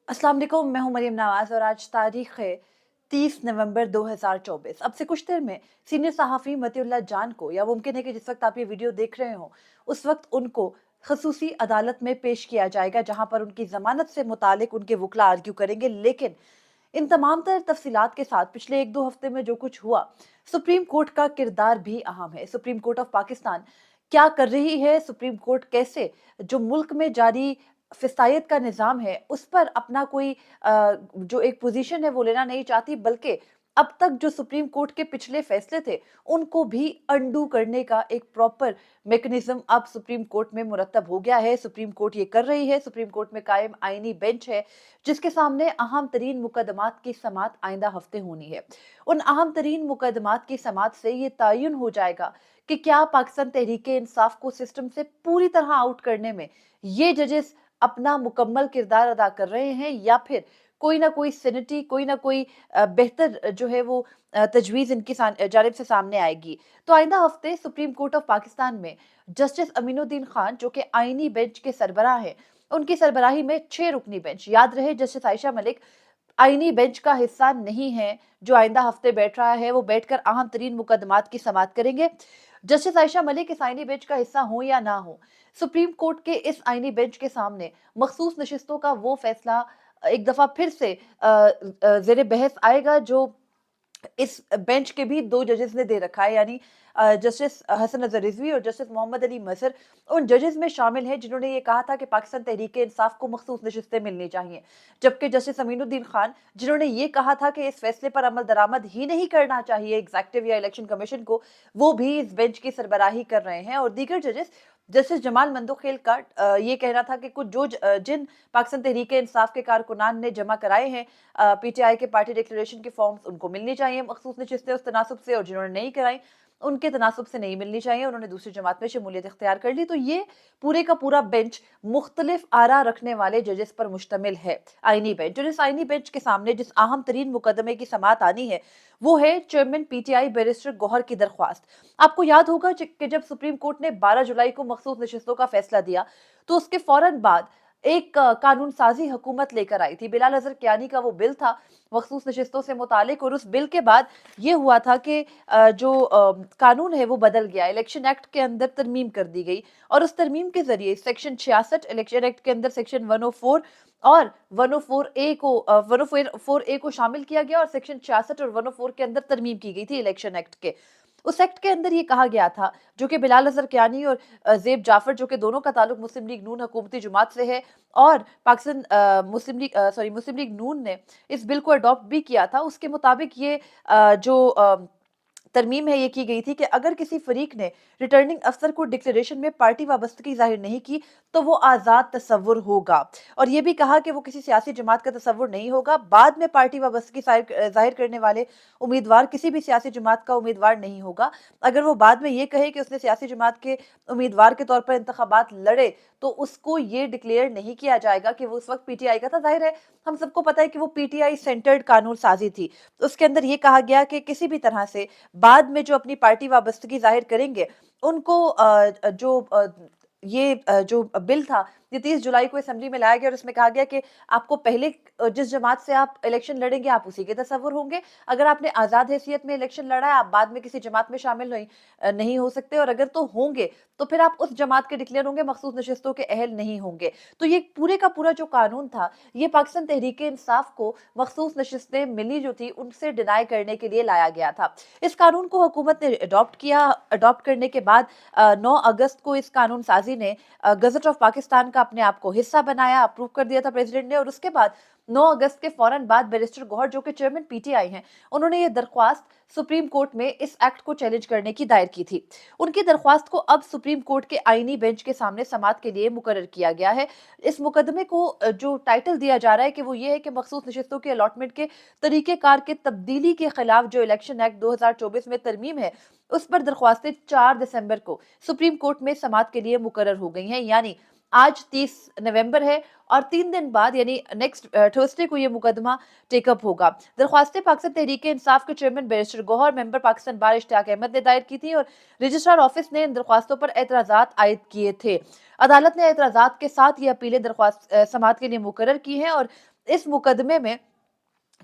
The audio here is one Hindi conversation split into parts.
अस्सलाम वालेकुम, मैं हूं मरियम नवाज और आज तारीख है 30 नवंबर 2024। अब से कुछ देर में सीनियर सहाफ़ी मतीउल्लाह जान को, या मुमकिन है कि जिस वक्त आप ये वीडियो देख रहे हो उस वक्त उनको खसूसी अदालत में पेश किया जाएगा, जहां पर उनकी जमानत से मुतालिक उनके वकला आर्ग्यू करेंगे। लेकिन इन तमाम तर तफसीलात के साथ पिछले एक दो हफ्ते में जो कुछ हुआ, सुप्रीम कोर्ट का किरदार भी अहम है। सुप्रीम कोर्ट ऑफ पाकिस्तान क्या कर रही है, सुप्रीम कोर्ट कैसे जो मुल्क में जारी फिसायत का निज़ाम है उस पर अपना कोई जो एक पोजीशन है वो लेना नहीं चाहती, बल्कि अब तक जो सुप्रीम कोर्ट के पिछले फैसले थे उनको भी अंडू करने का एक प्रॉपर मेकनिज्म अब सुप्रीम कोर्ट में मुरतब हो गया है। सुप्रीम कोर्ट ये कर रही है। सुप्रीम कोर्ट में कायम आईनी बेंच है जिसके सामने अहम तरीन मुकदमात की समात आइंदा हफ्ते होनी है। उन अहम तरीन मुकदमात की समात से ये तयन हो जाएगा कि क्या पाकिस्तान तहरीक इंसाफ को सिस्टम से पूरी तरह आउट करने में ये जजेस अपना मुकम्मल किरदार अदा कर रहे हैं, या फिर कोई ना कोई सेनेटी, कोई ना कोई बेहतर जो है वो तजवीज़ इनकी जानिब से सामने आएगी। तो आइंदा हफ्ते सुप्रीम कोर्ट ऑफ पाकिस्तान में जस्टिस अमीनुद्दीन खान, जो कि आईनी बेंच के सरबराह हैं, उनकी सरबराही में 6 रुकनी बेंच, याद रहे जस्टिस आयशा मलिक आईनी बेंच का हिस्सा नहीं है, जो आइंदा हफ्ते बैठ रहा है वो बैठकर अहम तरीन मुकदमात की समात करेंगे। जस्टिस आयशा मलिक इस आईनी बेंच का हिस्सा हो या ना हो, सुप्रीम कोर्ट के इस आईनी बेंच के सामने मखसूस नशिस्तों का वो फैसला एक दफा फिर से जेर बहस आएगा, जो इस बेंच के भी 2 जजेस ने दे रखा है, यानी जस्टिस हसन अजहर रिजवी और जस्टिस मोहम्मद अली मजहर उन जजेस में शामिल हैं जिन्होंने ये कहा था कि पाकिस्तान तहरीक इंसाफ को मखसूस नशिस्तें मिलनी चाहिए। जबकि जस्टिस अमीनुद्दीन खान, जिन्होंने ये कहा था कि इस फैसले पर अमल दरामद ही नहीं करना चाहिए एग्जेक्टिव या इलेक्शन कमीशन को, वो भी इस बेंच की सरबराही कर रहे हैं। और दीगर जजेस जस्टिस जमाल मंदोखेल का ये कहना था कि कुछ जिन पाकिस्तान तहरीक इंसाफ के कारकुनान ने जमा कराए हैं पीटीआई के पार्टी डिक्लेरेशन के फॉर्म्स, उनको मिलनी चाहिए मखसूस नशिस्तें उस तनासुब से, और जिन्होंने नहीं कराई उनके तनासुब से नहीं मिलनी चाहिए, उन्होंने दूसरी जमात में शमूलियत इख्तियार कर ली। तो ये पूरे का पूरा बेंच मुख्तलिफ आरा रखने वाले जजेस पर मुश्तमिल है। आईनी बेंच, जो इस आईनी बेंच के सामने जिस अहम तरीन मुकदमे की समात आनी है वो है चेयरमैन पीटीआई बैरिस्टर गौहर की दरख्वास्त। आपको याद होगा कि जब सुप्रीम कोर्ट ने 12 जुलाई को मखसूस नशिस्तों का फैसला दिया तो उसके फौरन बाद एक कानून साजी हुकूमत लेकर आई थी। बिलाल अजहर कियानी का वो बिल था मखसूस नशिस्तों से मुतालिक, और उस बिल के बाद ये हुआ था कि जो कानून है वो बदल गया, इलेक्शन एक्ट के अंदर तरमीम कर दी गई, और उस तरमीम के जरिए सेक्शन 66 इलेक्शन एक्ट के अंदर सेक्शन 104 और 104 ए को 104 ए को शामिल किया गया, और सेक्शन 66 और 104 के अंदर तरमीम की गई थी इलेक्शन एक्ट के। उस एक्ट के अंदर ये कहा गया था, जो कि बिलाल अजहर कियानी और ज़ेब जाफर, जो कि दोनों का ताल्लुक मुस्लिम लीग नून हुकूमती जमात से है, और पाकिस्तान मुस्लिम लीग नून ने इस बिल को अडॉप्ट भी किया था। उसके मुताबिक ये जो तरमीम है ये की गई थी कि अगर किसी फरीक ने रिटर्निंग अफसर को डिक्लेरेशन में पार्टी वाबस्तगी जाहिर नहीं की तो वो आज़ाद तसव्वुर होगा, और ये भी कहा कि वो किसी सियासी जमात का तसव्वुर नहीं होगा। बाद में पार्टी वाबस्तगी जाहिर करने वाले उम्मीदवार किसी भी सियासी जमात का उम्मीदवार नहीं होगा। अगर वो बाद में ये कहे कि उसने सियासी जमात के उम्मीदवार के तौर पर इंतखाबात लड़े तो उसको ये डिक्लेयर नहीं किया जाएगा कि वो उस वक्त पीटीआई का था। जाहिर है, हम सबको पता है कि वो पीटीआई सेंटर्ड कानून साजी थी। उसके अंदर ये कहा गया कि किसी भी तरह से बाद में जो अपनी पार्टी वाबस्तगी जाहिर करेंगे उनको जो बिल था ये 30 जुलाई को असेंबली में लाया गया, और इसमें कहा गया कि आपको पहले जिस जमात से आप इलेक्शन लड़ेंगे आप उसी के तसव्वुर होंगे। अगर आपने आज़ाद हैसियत में इलेक्शन लड़ा है आप बाद में किसी जमात में शामिल नहीं हो सकते, और अगर तो होंगे तो फिर आप उस जमात के डिक्लेयर होंगे, मखसूस नशिस्तों के अहल नहीं होंगे। तो ये पूरे का पूरा जो कानून था ये पाकिस्तान तहरीक इंसाफ को मखसूस नशिस्तें मिली जो थी उनसे डिनाई करने के लिए लाया गया था। इस कानून को हुकूमत ने अडॉप्ट किया। अडॉप्ट करने के बाद 9 अगस्त को इस कानून साजी ने गजट ऑफ पाकिस्तान का अपने आप को हिस्सा बनाया, अप्रूव कर दिया था प्रेसिडेंट ने, और उसके बाद 9 अगस्त के फौरन बाद बैरिस्टर गौहर, जो कि चेयरमैन पीटीआई हैं, उन्होंने ये दरख्वास्त सुप्रीम कोर्ट में इस एक्ट को चैलेंज करने की दायर की थी। उनकी दरख्वास्त को अब सुप्रीम कोर्ट के आईनी बेंच के सामने समात के लिए मुकर्रर किया गया है। इस मुकदमे को जो टाइटल दिया जा रहा है कि वो ये है कि मखसूस नशिस्तों के अलॉटमेंट के तरीकेकार के तब्दीली के खिलाफ जो इलेक्शन एक्ट 2024 में तरमीम है उस पर दरख्वास्तें 4 दिसंबर को सुप्रीम कोर्ट में समात के लिए मुकर्रर हो गई हैं। यानी आज 30 नवंबर है और 3 दिन बाद यानी नेक्स्ट थर्सडे को ये मुकदमा टेकअप होगा। दरख्वास्तें पाकिस्तान तहरीक इंसाफ के chairman barrister Gohar, member Pakistan bar Ishtiaq Ahmed ने दायर की थी, और रजिस्ट्रार ऑफिस ने इन दरख्वास्तों पर एतराज़ात आयद किए थे। अदालत ने एतराज़ात के साथ ये अपीलें दरख्वास्त समात के लिए मुकर्रर की हैं, और इस मुकदमे में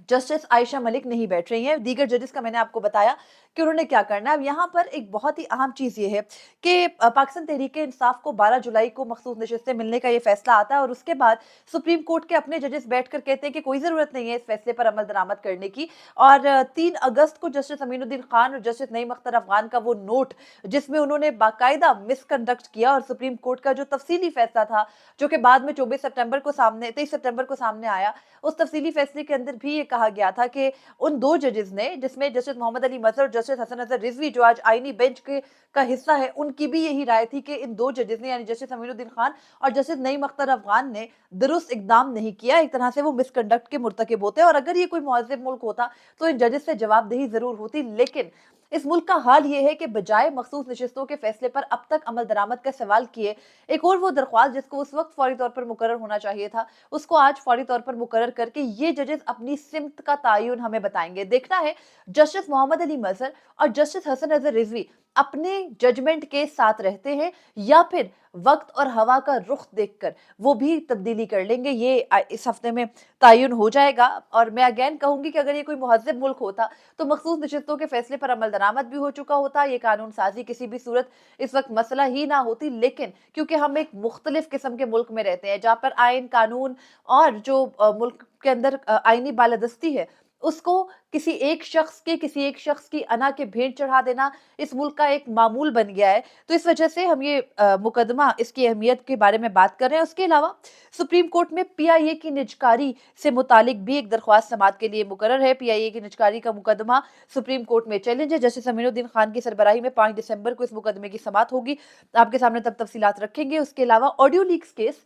जस्टिस आयशा मलिक नहीं बैठ रही हैं। दीगर जजेस का मैंने आपको बताया कि उन्होंने क्या करना है। अब यहाँ पर एक बहुत ही अहम चीज़ ये है कि पाकिस्तान तहरीक-ए-इंसाफ को 12 जुलाई को मखसूस नशिस्तें मिलने का ये फैसला आता है और उसके बाद सुप्रीम कोर्ट के अपने जजेस बैठकर कहते हैं कि कोई ज़रूरत नहीं है इस फैसले पर अमल दरामद करने की। और 3 अगस्त को जस्टिस अमीनुद्दीन खान और जस्टिस नईम अख्तर अफगान का वो नोट, जिसमें उन्होंने बाकायदा मिसकंडक्ट किया और सुप्रीम कोर्ट का जो तफसीली फैसला था, जो कि बाद में 23 सितंबर को सामने आया, उस तफसीली फैसले के अंदर भी ये कहा गया था कि उन 2 जजेस ने, जिसमें जस्टिस मोहम्मद अली मजहर और जस्टिस हसन अज़हर रिजवी जो आज आईनी बेंच के का हिस्सा है, उनकी भी यही राय थी कि इन 2 जजेस ने यानी जस्टिस अमीनुद्दीन खान और जस्टिस नईम अख्तर अफगान ने दुरुस्त इकदाम नहीं किया। एक तरह से वो मिसकंडक्ट के मुर्तकिब होते और अगर ये कोई मुहज़्ज़ब मुल्क होता तो इन जजेस से जवाबदेही ज़रूर होती। लेकिन इस मुल्क का हाल ये है कि बजाय मखसूस नशिस्तों के फैसले पर अब तक अमल दरामद का सवाल किए, एक और वो दरख्वास्त जिसको उस वक्त फौरी तौर पर मुकर्रर होना चाहिए था, उसको आज फौरी तौर पर मुकर्रर करके ये जजेस अपनी सिमत का तयन हमें बताएंगे। देखना है जस्टिस मोहम्मद अली मजहर और जस्टिस हसन अज़हर रिजवी अपने जजमेंट के साथ रहते हैं या फिर वक्त और हवा का रुख देखकर वो भी तब्दीली कर लेंगे। ये इस हफ्ते में तयन हो जाएगा। और मैं अगेन कहूंगी कि अगर ये कोई मुहज़्ज़ब मुल्क होता तो मखसूस नशिस्तों के फैसले पर अमल दरामद भी हो चुका होता, ये कानून साजी किसी भी सूरत इस वक्त मसला ही ना होती। लेकिन क्योंकि हम एक मुख्तलिफ किस्म के मुल्क में रहते हैं जहाँ पर आइन कानून और जो मुल्क के अंदर आइनी बालादस्ती है, उसको किसी एक शख्स की अना के भेंट चढ़ा देना इस मुल्क का एक मामूल बन गया है। तो इस वजह से हम ये मुकदमा, इसकी अहमियत के बारे में बात कर रहे हैं। उसके अलावा सुप्रीम कोर्ट में पीआईए की निजकारी से मुतालिक भी एक दरख्वास्त समाअत के लिए मुकर्रर है। पीआईए की निजकारी का मुकदमा सुप्रीम कोर्ट में चैलेंज है। जस्टिस अमीनुद्दीन खान की सरबराही में 5 दिसंबर को इस मुकदमे की समाअत होगी। आपके सामने तब तफसीलात रखेंगे। उसके अलावा ऑडियो लीक्स केस,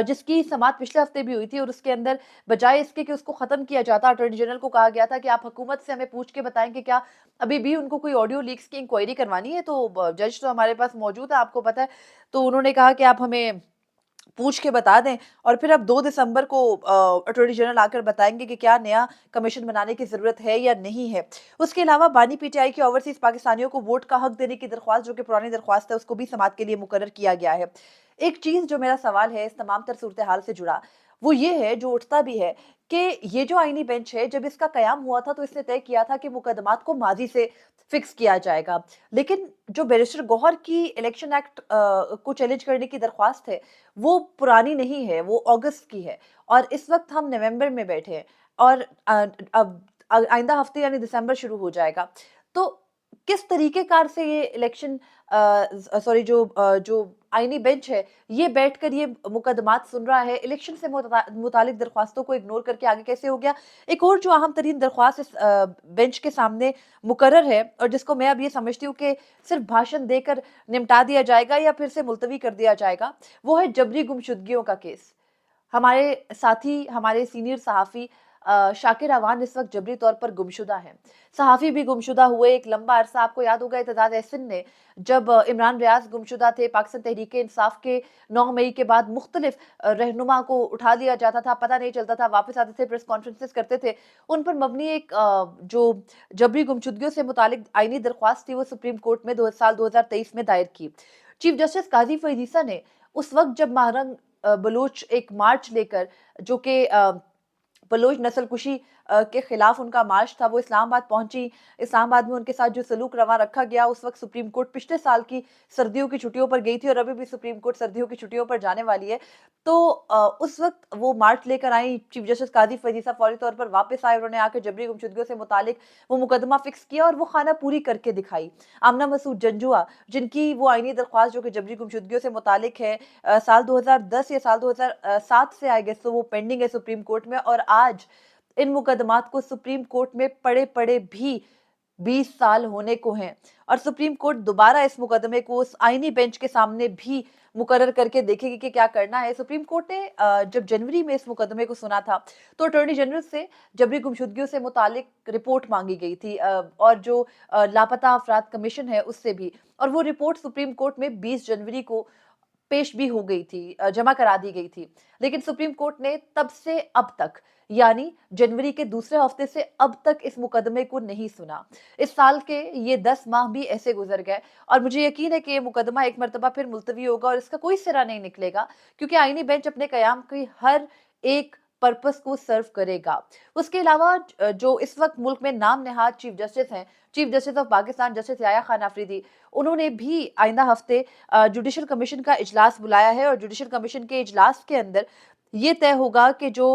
जिसकी समाअत पिछले हफ्ते भी हुई थी और उसके अंदर बजाय इसके कि उसको खत्म किया जाता, अटॉर्नी जनरल को कहा गया था कि आप हुकूमत से हमें पूछ के बताएं कि क्या अभी भी उनको कोई ऑडियो लीक्स की इंक्वायरी करवानी है। तो जज तो हमारे पास मौजूद है, आपको पता है। तो उन्होंने कहा कि आप हमें पूछ के बता दें और फिर अब 2 दिसंबर को अटॉर्नी जनरल आकर बताएंगे कि क्या नया कमीशन बनाने की ज़रूरत है या नहीं है। उसके अलावा बानी पीटीआई के ओवरसीज़ पाकिस्तानियों को वोट का हक देने की दरख्वास्त, जो कि पुरानी दरख्वास्त है, उसको भी समाअत के लिए मुकर्रर किया गया है। एक चीज़ जो मेरा सवाल है इस तमाम तर सूरत हाल से जुड़ा, वो ये है, जो उठता भी है, कि ये जो आईनी बेंच है, जब इसका कयाम हुआ था तो इसने तय किया था कि मुकदमात को माज़ी से फिक्स किया जाएगा। लेकिन जो बैरिस्टर गौहर की इलेक्शन एक्ट को चैलेंज करने की दरख्वास्त है, वो पुरानी नहीं है, वो अगस्त की है और इस वक्त हम नवंबर में बैठे हैं और अब आइंदा हफ्ते यानी दिसंबर शुरू हो जाएगा। तो किस तरीकेकार से ये इलेक्शन सॉरी जो आईनी बेंच है, ये बैठकर ये मुकदमात सुन रहा है, इलेक्शन से मुतालिक दरख्वास्तों को इग्नोर करके आगे कैसे हो गया? एक और जो अहम तरीन दरख्वास्त इस बेंच के सामने मुकर्रर है और जिसको मैं अब ये समझती हूँ कि सिर्फ भाषण देकर निपटा दिया जाएगा या फिर से मुलतवी कर दिया जाएगा, वो है जबरी गुमशुदगियों का केस। हमारे साथी, हमारे सीनियर सहाफ़ी शाकिर अवान इस वक्त जबरी तौर पर गुमशुदा हैं। सहाफ़ी भी गुमशुदा हुए एक लंबा अरसा। आपको याद होगा एतजाज़ एहसन ने, जब इमरान रियाज गुमशुदा थे, पाकिस्तान तहरीक-ए-इंसाफ के 9 मई के बाद मुख्तलिफ रहनुमा को उठा लिया जाता था, पता नहीं चलता था, वापस आते थे, प्रेस कॉन्फ्रेंसेस करते थे। उन पर मबनी एक जो जबरी गुमशुदगियों से मुतालिक आईनी दरख्वास्त थी, वो सुप्रीम कोर्ट में साल 2023 में दायर की। चीफ जस्टिस काज़ी फ़ैज़ ईसा ने उस वक्त जब महारंग बलोच एक मार्च लेकर, जो कि बलोच नस्लकुशी के खिलाफ उनका मार्च था, वो इस्लामाबाद पहुंची। इस्लामाबाद में उनके साथ जो सलूक रवा रखा गया, उस वक्त सुप्रीम कोर्ट पिछले साल की सर्दियों की छुट्टियों पर गई थी और अभी भी सुप्रीम कोर्ट सर्दियों की छुट्टियों पर जाने वाली है। तो उस वक्त वो मार्च लेकर आई चीफ जस्टिस काजी फजीसा, फौरी तौर पर वापस आए। उन्होंने आकर जबरी गुमशुदगियों से मुतालिक वो मुकदमा फिक्स किया और वो खाना पूरी करके दिखाई। आमना मसूद जंजुआ, जिनकी वो आईनी दरख्वास्त जो कि जबरी गुमशुदगियों से मुतालिक है, साल 2010 या साल 2007 से आई गेस, तो वो पेंडिंग है सुप्रीम कोर्ट में और आज इन मुकदमात को सुप्रीम कोर्ट में पड़े पड़े भी 20 साल होने को हैं और सुप्रीम कोर्ट दोबारा इस मुकदमे को उस आईनी बेंच के सामने भी मुकर्रर करके देखेगी कि क्या करना है। सुप्रीम कोर्ट ने जब जनवरी में इस मुकदमे को सुना था तो अटॉर्नी जनरल से जबरी गुमशुदगियों से मुतालिक रिपोर्ट मांगी गई थी और जो लापता अफराद कमीशन है उससे भी, और वो रिपोर्ट सुप्रीम कोर्ट में 20 जनवरी को पेश भी हो गई थी, जमा करा दी गई थी। लेकिन सुप्रीम कोर्ट ने तब से अब तक, यानी जनवरी के दूसरे हफ्ते से अब तक इस मुकदमे को नहीं सुना। इस साल के ये 10 माह भी ऐसे गुजर गए और मुझे यकीन है कि ये मुकदमा एक मर्तबा फिर मुलतवी होगा और इसका कोई सिरा नहीं निकलेगा, क्योंकि आईनी बेंच अपने कयाम की हर एक पर्पस को सर्व करेगा। उसके अलावा जो इस वक्त मुल्क में नाम नहाद चीफ जस्टिस हैं, chief justice of Pakistan justice Yahya Khan Afridi, उन्होंने भी आइंदा हफ्ते जुडिशल कमीशन का इजलास बुलाया है और जुडिशल कमीशन के इजलास के अंदर ये तय होगा कि जो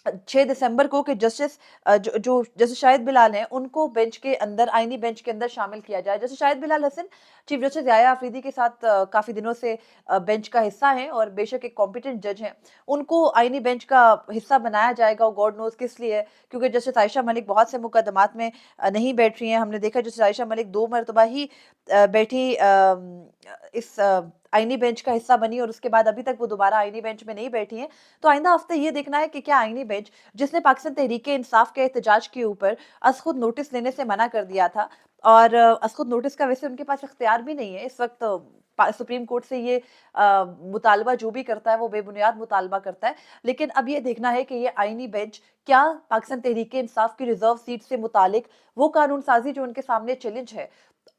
6 दिसंबर को कि जो जस्टिस शाहिद बिलाल हैं उनको बेंच के अंदर, आईनी बेंच के अंदर शामिल किया जाए। Justice Shahid Bilal Hassan chief justice Yahya Afridi के साथ काफी दिनों से बेंच का हिस्सा हैं और बेशक एक कॉम्पिटेंट जज हैं। उनको आईनी बेंच का हिस्सा बनाया जाएगा, गॉड नोज किस लिए, क्योंकि जस्टिस आयशा मलिक बहुत से मुकदमात में नहीं बैठ रही हैं। हमने देखा जस्टिस आयशा मलिक 2 मरतबा ही बैठी इस आईनी बेंच का हिस्सा बनी और उसके बाद अभी तक वो दोबारा आईनी बेंच में नहीं बैठी हैं। तो आइंदा हफ्ते ये देखना है कि क्या आईनी बेंच, जिसने पाकिस्तान तहरीक-ए-इंसाफ के एहतजाज के ऊपर खुद नोटिस लेने से मना कर दिया था और खुद नोटिस का वैसे उनके पास इख्तियार भी नहीं है इस वक्त, सुप्रीम कोर्ट से ये मुतालबा जो भी करता है वो बेबुनियाद मुतालबा करता है। लेकिन अब ये देखना है कि ये आईनी बेंच क्या पाकिस्तान तहरीक-ए-इंसाफ की रिजर्व सीट से मुतालिक वो कानून साजी जो उनके सामने चैलेंज है,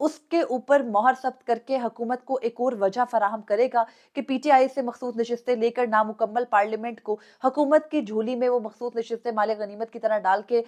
उसके ऊपर मोहर सख्त करके हुकूमत को एक और वजह फराहम करेगा कि पीटीआई से मखसूस नशिस्तें लेकर नामुकम्मल पार्लियामेंट को हुकूमत की झोली में वो मखसूस नशिस्तें माले गनीमत की तरह डाल के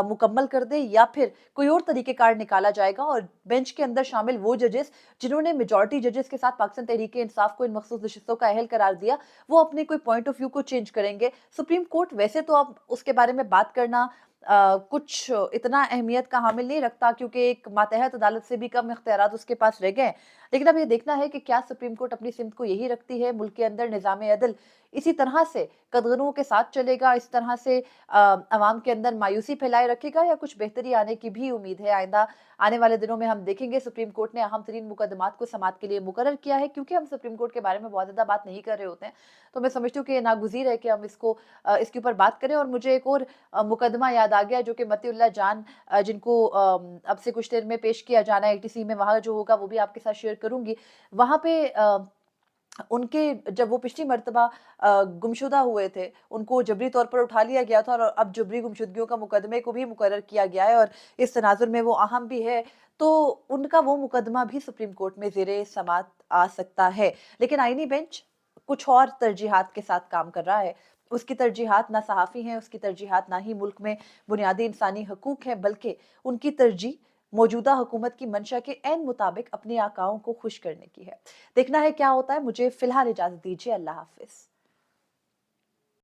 मुकम्मल कर दे, या फिर कोई और तरीक़ेकार निकाला जाएगा और बेंच के अंदर शामिल वो जजेस जिन्होंने मेजॉरिटी जजेस के साथ पाकिस्तान तहरीक-ए-इंसाफ को इन मखसूस नशिस्तों का अहल करार दिया, वो अपने कोई पॉइंट ऑफ व्यू को चेंज करेंगे। सुप्रीम कोर्ट वैसे तो अब उसके बारे में बात करना कुछ इतना अहमियत का हामिल नहीं रखता, क्योंकि एक मातहत अदालत से भी कम इख्तियारात उसके पास रह गए। लेकिन अब ये देखना है कि क्या सुप्रीम कोर्ट अपनी सिमत को यही रखती है, मुल्क के अंदर निज़ाम अदल इसी तरह से कदगनों के साथ चलेगा, इस तरह से अवाम के अंदर मायूसी फैलाए रखेगा, या कुछ बेहतरी आने की भी उम्मीद है। आइंदा आने वाले दिनों में हम देखेंगे। सुप्रीम कोर्ट ने अहम तरीन मुकदमात को समाअत के लिए मुकर्रर किया है। क्योंकि हम सुप्रीम कोर्ट के बारे में बहुत ज़्यादा बात नहीं कर रहे होते हैं, तो मैं समझती हूँ कि ये नागुज़ीर है कि हम इसके ऊपर बात करें। और मुझे एक और मुकदमा याद आ गया जो कि मतीउल्लाह जान, जिनको अब से कुछ देर में पेश किया जाना है एटीसी में, वहाँ जो होगा वो भी आपके साथ शेयर करूँगी। वहाँ पे उनके जब वो पिछली मर्तबा गुमशुदा हुए थे, उनको जबरी तौर पर उठा लिया गया था और अब जबरी गुमशुदगियों का मुकदमे को भी मुकर्रर किया गया है और इस तनाज़ुर में वो अहम भी है, तो उनका वो मुकदमा भी सुप्रीम कोर्ट में ज़ेरे समाअत आ सकता है। लेकिन आईनी बेंच कुछ और तरजीहात के साथ काम कर रहा है। उसकी तरजीहात ना सहाफ़ी हैं, उसकी तरजीहात ना ही मुल्क में बुनियादी इंसानी हकूक़ हैं, बल्कि उनकी तरजीह मौजूदा हुकूमत की मंशा के ऐन मुताबिक अपने आकाओं को खुश करने की है। देखना है क्या होता है। मुझे फ़िलहाल इजाज़त दीजिए। अल्लाह हाफ़िज़।